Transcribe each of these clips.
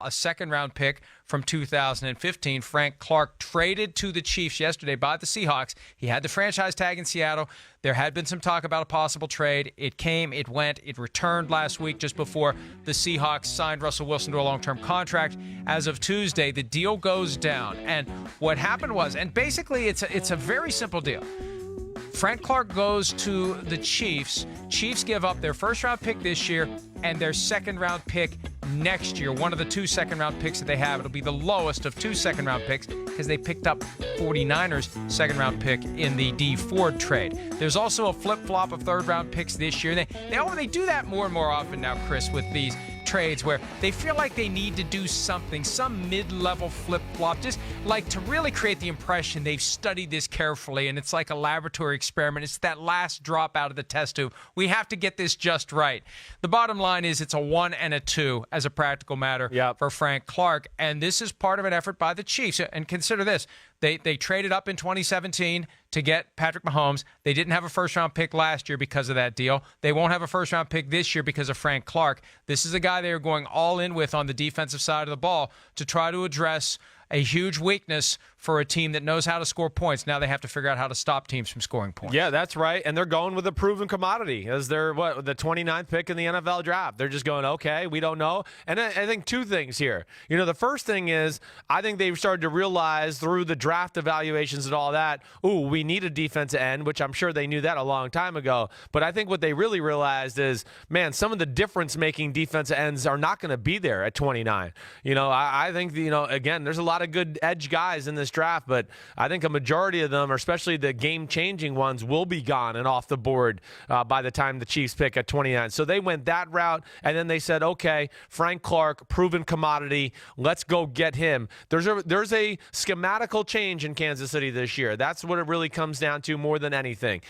a second-round pick from 2015. Frank Clark traded to the Chiefs yesterday by the Seahawks. He had the franchise tag in Seattle. There had been some talk about a possible trade. It came, it went, it returned last week just before the Seahawks signed Russell Wilson to a long-term contract. As of Tuesday, the deal goes down. And what happened was, and basically it's a very simple deal. Frank Clark goes to the Chiefs. Chiefs give up their first-round pick this year and their second-round pick next year. One of the 2 second-round picks that they have. It'll be the lowest of 2 second-round picks because they picked up 49ers' second-round pick in the D Ford trade. There's also a flip-flop of third-round picks this year. They do that more and more often now, Chris, with these trades where they feel like they need to do something, some mid-level flip-flop, just like to really create the impression they've studied this carefully and it's like a laboratory experiment. It's that last drop out of the test tube. We have to get this just right. The bottom line is it's a 1 and a 2 as a practical matter for Frank Clark, and this is part of an effort by the Chiefs. And consider this. They traded up in 2017 to get Patrick Mahomes. They didn't have a first-round pick last year because of that deal. They won't have a first-round pick this year because of Frank Clark. This is a guy they are going all in with on the defensive side of the ball to try to address a huge weakness for a team that knows how to score points. Now they have to figure out how to stop teams from scoring points. Yeah, that's right. And they're going with a proven commodity as their the 29th pick in the NFL draft. They're just going, okay, we don't know. And I think 2 things here. The first thing is I think they've started to realize through the draft evaluations and all that, we need a defensive end, which I'm sure they knew that a long time ago. But I think what they really realized is, man, some of the difference-making defensive ends are not going to be there at 29. I think, again, there's a lot of good edge guys in this draft, but I think a majority of them, or especially the game-changing ones, will be gone and off the board by the time the Chiefs pick at 29. So they went that route, and then they said, okay, Frank Clark, proven commodity, let's go get him. There's a schematical change in Kansas City this year. That's what it really comes down to more than anything.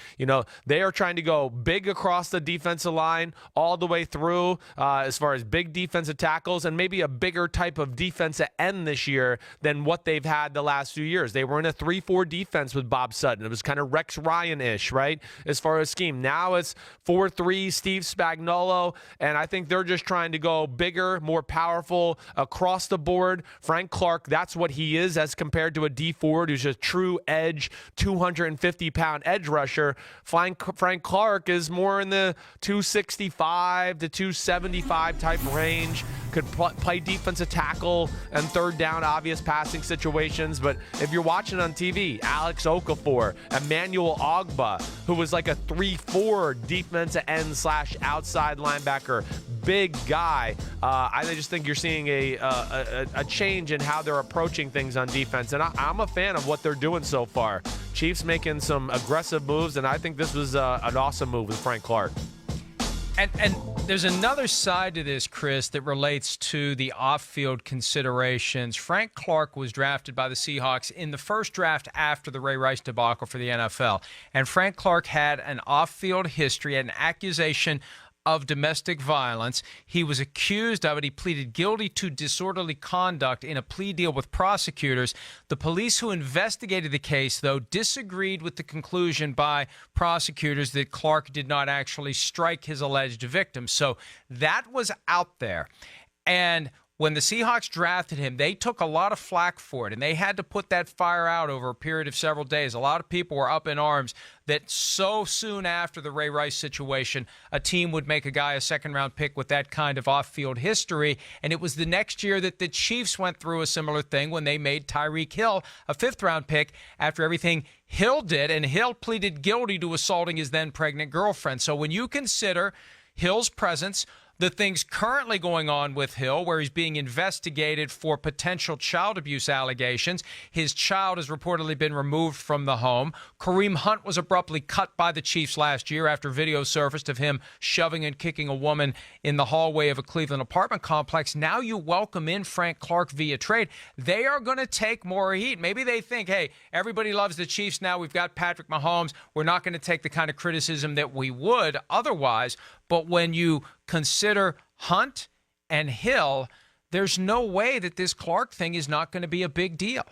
They are trying to go big across the defensive line all the way through as far as big defensive tackles and maybe a bigger type of defensive end this year than what they've had the last few years. They were in a 3-4 defense with Bob Sutton. It was kind of Rex Ryan-ish, right, as far as scheme. Now it's 4-3, Steve Spagnuolo, and I think they're just trying to go bigger, more powerful across the board. Frank Clark, that's what he is as compared to a D Ford, who's a true edge, 250-pound edge rusher. Frank Clark is more in the 265 to 275 type range. Could play defensive tackle and third down, obvious passing situations. But if you're watching on TV, Alex Okafor, Emmanuel Ogbah, who was like a 3-4 defensive end / outside linebacker, big guy. I just think you're seeing a change in how they're approaching things on defense. And I'm a fan of what they're doing so far. Chiefs making some aggressive moves, and I think this was an awesome move with Frank Clark. And there's another side to this, Chris, that relates to the off-field considerations. Frank Clark was drafted by the Seahawks in the first draft after the Ray Rice debacle for the NFL. And Frank Clark had an off-field history, an accusation of domestic violence. He was accused of it. He pleaded guilty to disorderly conduct in a plea deal with prosecutors. The police who investigated the case, though, disagreed with the conclusion by prosecutors that Clark did not actually strike his alleged victim. So that was out there. And when the Seahawks drafted him, they took a lot of flack for it, and they had to put that fire out over a period of several days. A lot of people were up in arms that so soon after the Ray Rice situation, a team would make a guy a second-round pick with that kind of off-field history. And it was the next year that the Chiefs went through a similar thing when they made Tyreek Hill a fifth-round pick after everything Hill did, and Hill pleaded guilty to assaulting his then-pregnant girlfriend. So when you consider Hill's presence, the things currently going on with Hill, where he's being investigated for potential child abuse allegations. His child has reportedly been removed from the home. Kareem Hunt was abruptly cut by the Chiefs last year after video surfaced of him shoving and kicking a woman in the hallway of a Cleveland apartment complex. Now you welcome in Frank Clark via trade. They are going to take more heat. Maybe they think, hey, everybody loves the Chiefs now. We've got Patrick Mahomes. We're not going to take the kind of criticism that we would otherwise. But when you consider Hunt and Hill, there's no way that this Clark thing is not going to be a big deal.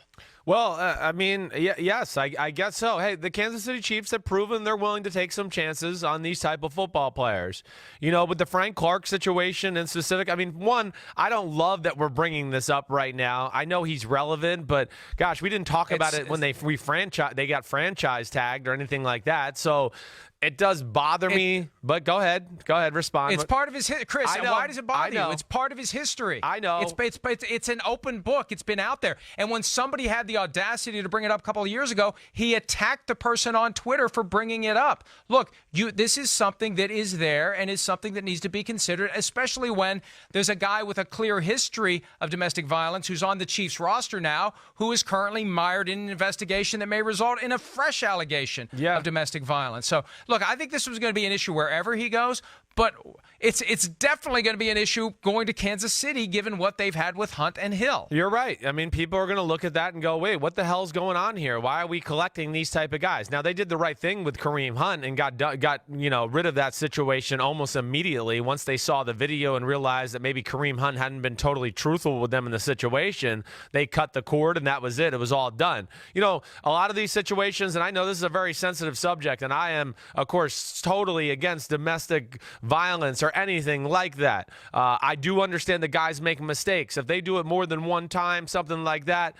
Well, I mean, yes, I guess so. Hey, the Kansas City Chiefs have proven they're willing to take some chances on these type of football players. You know, with the Frank Clark situation in specific, I mean, one, I don't love that we're bringing this up right now. I know he's relevant, but gosh, we didn't talk about it when they got franchise tagged or anything like that. So it does bother me, but go ahead, respond. It's part of his Chris. I know, why does it bother you? It's part of his history. I know. It's an open book. It's been out there. And when somebody had the audacity to bring it up a couple of years ago, he attacked the person on Twitter for bringing it up. Look, this is something that is there and is something that needs to be considered, especially when there's a guy with a clear history of domestic violence who's on the Chiefs roster now, who is currently mired in an investigation that may result in a fresh allegation of domestic violence. So, look, I think this was going to be an issue wherever he goes, but it's definitely going to be an issue going to Kansas City given what they've had with Hunt and Hill. You're right. I mean, people are going to look at that and go, wait, what the hell's going on here? Why are we collecting these type of guys? Now, they did the right thing with Kareem Hunt and got rid of that situation almost immediately once they saw the video and realized that maybe Kareem Hunt hadn't been totally truthful with them in the situation. They cut the cord and that was it. It was all done. You know, a lot of these situations, and I know this is a very sensitive subject, and I am, of course, totally against domestic violence or anything like that. I do understand the guys make mistakes. If they do it more than one time, something like that,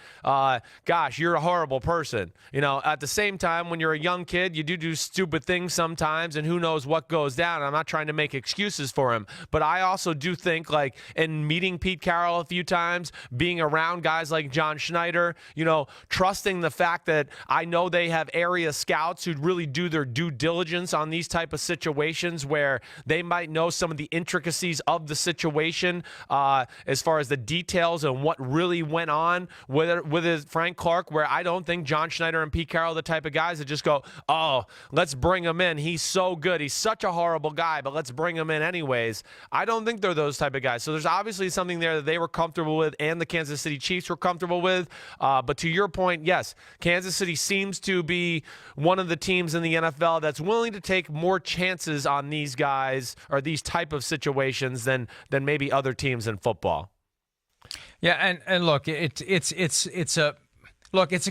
gosh, you're a horrible person. You know, at the same time, when you're a young kid, you do stupid things sometimes, and who knows what goes down. I'm not trying to make excuses for him, but I also do think, like, in meeting Pete Carroll a few times, being around guys like John Schneider, you know, trusting the fact that I know they have area scouts who really do their due diligence on these type of situations where they might know some of the intricacies of the situation as far as the details and what really went on with Frank Clark, where I don't think John Schneider and Pete Carroll are the type of guys that just go, oh, let's bring him in. He's so good. He's such a horrible guy, but let's bring him in anyways. I don't think they're those type of guys. So there's obviously something there that they were comfortable with and the Kansas City Chiefs were comfortable with. But to your point, yes, Kansas City seems to be one of the teams in the NFL that's willing to take more chances on these guys or these type of situations than maybe other teams in football. Yeah, and look, it's a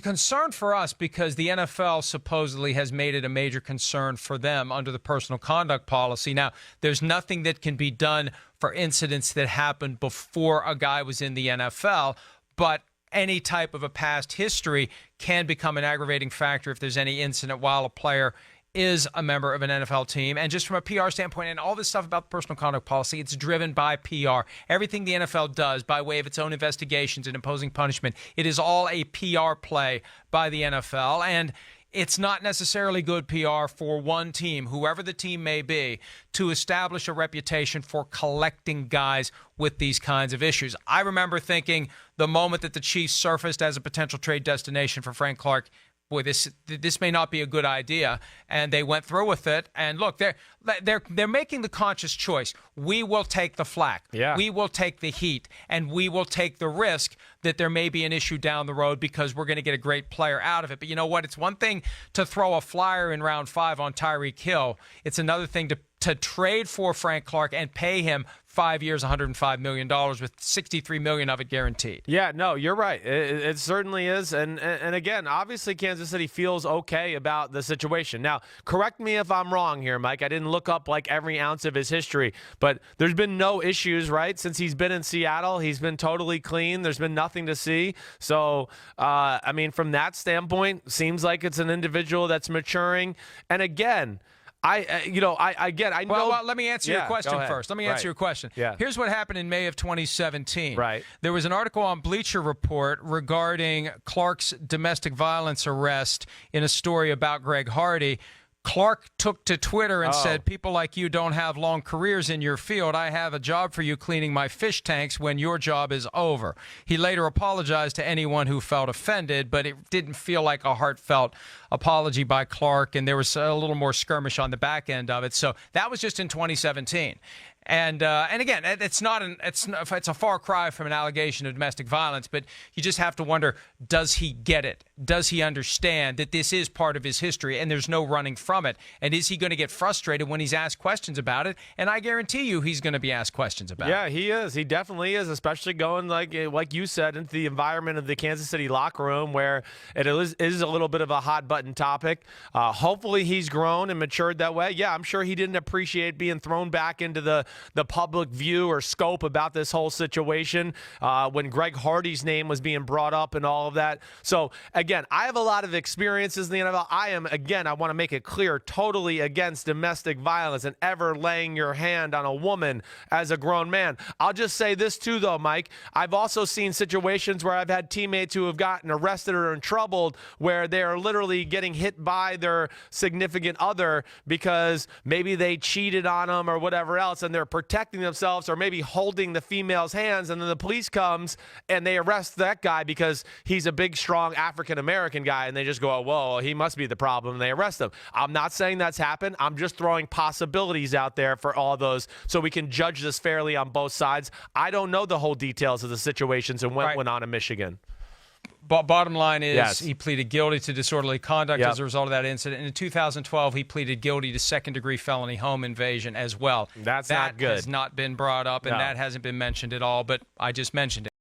concern for us because the NFL supposedly has made it a major concern for them under the personal conduct policy. Now, there's nothing that can be done for incidents that happened before a guy was in the NFL, but any type of a past history can become an aggravating factor if there's any incident while a player is a member of an NFL team. And just from a PR standpoint and all this stuff about the personal conduct policy, it's driven by PR. Everything the NFL does by way of its own investigations and imposing punishment, it is all a PR play by the NFL. And it's not necessarily good PR for one team, whoever the team may be, to establish a reputation for collecting guys with these kinds of issues. I remember thinking the moment that the Chiefs surfaced as a potential trade destination for Frank Clark, boy, this may not be a good idea, and they went through with it. And look, they're making the conscious choice. We will take the flack. Yeah. We will take the heat, and we will take the risk that there may be an issue down the road because we're going to get a great player out of it. But you know what? It's one thing to throw a flyer in round 5 on Tyreek Hill. It's another thing to trade for Frank Clark and pay him 5 years, $105 million with $63 million of it guaranteed. Yeah, no, you're right. It certainly is. And again, obviously Kansas City feels okay about the situation. Now, correct me if I'm wrong here, Mike. I didn't look up like every ounce of his history, but there's been no issues, right? Since he's been in Seattle, he's been totally clean. There's been nothing to see. So, I mean, from that standpoint, seems like it's an individual that's maturing. And again, I know. Well, let me answer your question first. Let me answer your question. Yeah. Here's what happened in May of 2017. Right. There was an article on Bleacher Report regarding Clark's domestic violence arrest in a story about Greg Hardy. Clark took to Twitter and said, people like you don't have long careers in your field. I have a job for you cleaning my fish tanks when your job is over. He later apologized to anyone who felt offended, but it didn't feel like a heartfelt apology by Clark, and there was a little more skirmish on the back end of it. So that was just in 2017. And again, it's a far cry from an allegation of domestic violence, but you just have to wonder, does he get it? Does he understand that this is part of his history and there's no running from it? And is he going to get frustrated when he's asked questions about it? And I guarantee you he's going to be asked questions about it. Yeah, he is. He definitely is, especially going, like you said, into the environment of the Kansas City locker room where it is a little bit of a hot-button topic. Hopefully he's grown and matured that way. Yeah, I'm sure he didn't appreciate being thrown back into the public view or scope about this whole situation when Greg Hardy's name was being brought up and all of that. So, again, I have a lot of experiences in the NFL. I want to make it clear, totally against domestic violence and ever laying your hand on a woman as a grown man. I'll just say this too, though, Mike. I've also seen situations where I've had teammates who have gotten arrested or in trouble where they are literally getting hit by their significant other because maybe they cheated on them or whatever else, and they're protecting themselves or maybe holding the female's hands, and then the police comes and they arrest that guy because he's a big, strong African-American guy, and they just go, oh, whoa, he must be the problem, and they arrest him. I'm not saying that's happened. I'm just throwing possibilities out there for all those so we can judge this fairly on both sides. I don't know the whole details of the situations and what went on in Michigan. Bottom line is Yes. he pleaded guilty to disorderly conduct as a result of that incident. And in 2012, he pleaded guilty to second-degree felony home invasion as well. That's not good. That has not been brought up, and that hasn't been mentioned at all, but I just mentioned it.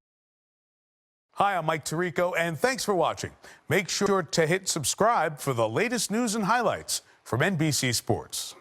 Hi, I'm Mike Tirico, and thanks for watching. Make sure to hit subscribe for the latest news and highlights from NBC Sports.